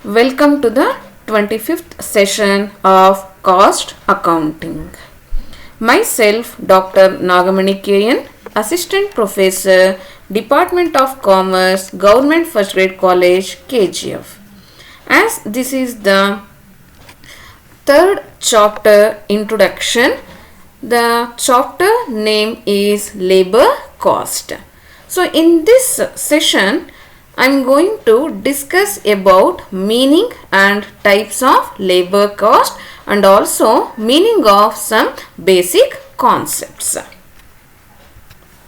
Welcome to the 25th session of Cost Accounting. Myself, Dr. Nagamani K.N., Assistant Professor, Department of Commerce, Government First Grade College, KGF. As this is the third chapter introduction, the chapter name is Labor Cost. So in this session, I am going to discuss about meaning and types of labor cost and also meaning of some basic concepts.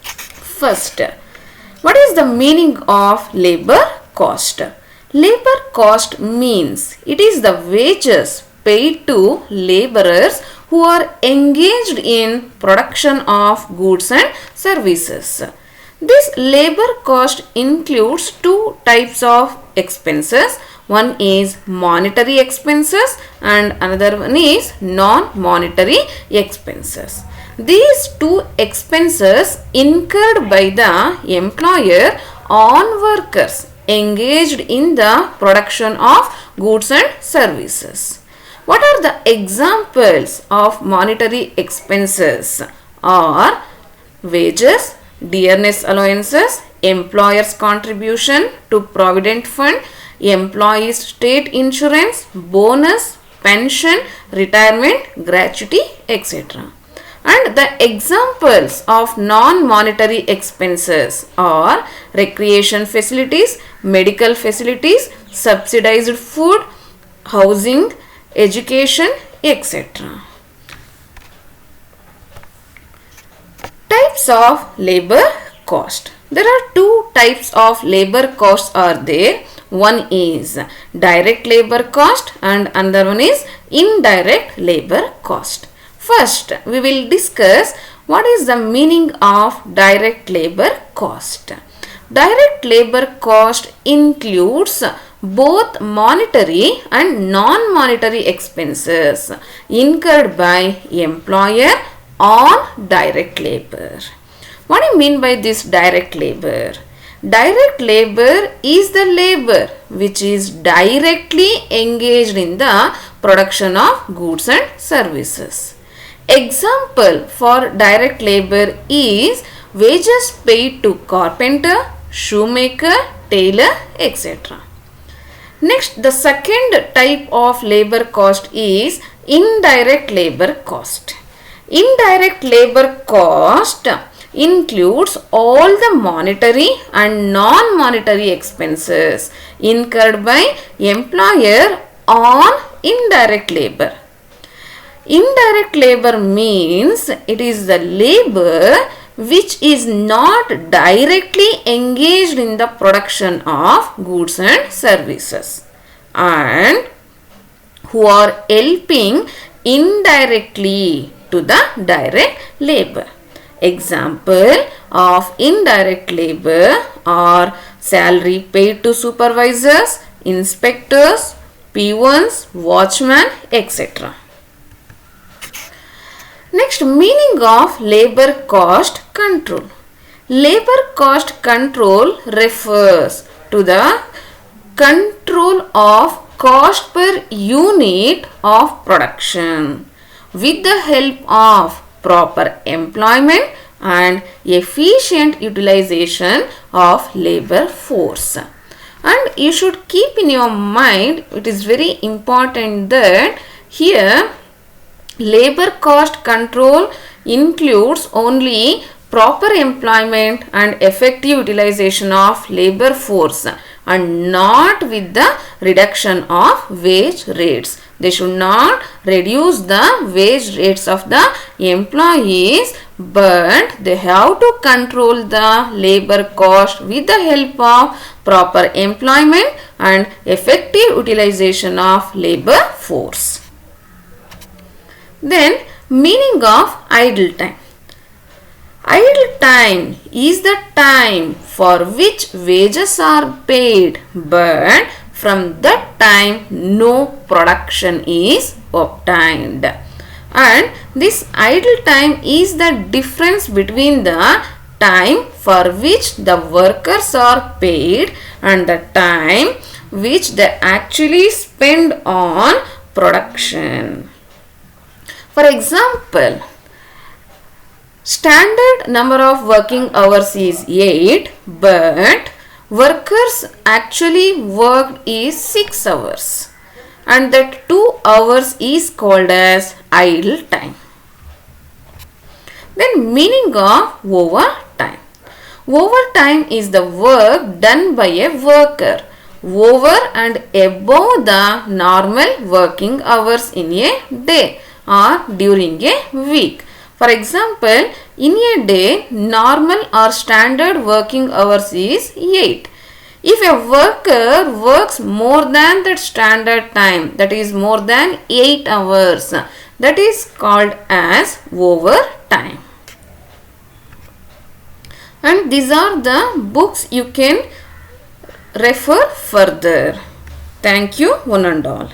First, what is the meaning of labor cost? Labor cost means it is the wages paid to laborers who are engaged in production of goods and services. This labor cost includes two types of expenses. One is monetary expenses and another one is non-monetary expenses. These two expenses incurred by the employer on workers engaged in the production of goods and services. What are the examples of monetary expenses? Are wages, dearness allowances, employer's contribution to provident fund, employees state insurance, bonus, pension, retirement, gratuity, etc. And the examples of non-monetary expenses are recreation facilities, medical facilities, subsidized food, housing, education, etc. Types of labor cost. There are two types of labor costs are there. One is direct labor cost and another one is indirect labor cost. First, we will discuss what is the meaning of direct labor cost. Direct labor cost includes both monetary and non-monetary expenses incurred by employer on direct labor. What do you mean by this direct labor? Direct labor is the labor which is directly engaged in the production of goods and services. Example for direct labor is wages paid to carpenter, shoemaker, tailor, etc. Next, the second type of labor cost is indirect labor cost. Indirect labor cost includes all the monetary and non-monetary expenses incurred by employer on indirect labor. Indirect labor means it is the labor which is not directly engaged in the production of goods and services and who are helping indirectly to the direct labor. Example of indirect labor are salary paid to supervisors, inspectors, peons, watchmen, etc. Next, meaning of labor cost control. Labor cost control refers to the control of cost per unit of production with the help of proper employment and efficient utilization of labor force. And you should keep in your mind, it is very important that here labor cost control includes only proper employment and effective utilization of labor force and not with the reduction of wage rates. They should not reduce the wage rates of the employees, but they have to control the labor cost with the help of proper employment and effective utilization of labor force. Then, meaning of idle time. Idle time is the time for which wages are paid, but from that time no production is obtained. And this idle time is the difference between the time for which the workers are paid and the time which they actually spend on production. For example, standard number of working hours is 8, but workers actually worked is 6 hours, and that 2 hours is called as idle time. Then meaning of overtime. Overtime is the work done by a worker over and above the normal working hours in a day or during a week. For example, in a day, normal or standard working hours is 8. If a worker works more than that standard time, that is more than 8 hours, that is called as overtime. And these are the books you can refer further. Thank you, one and all.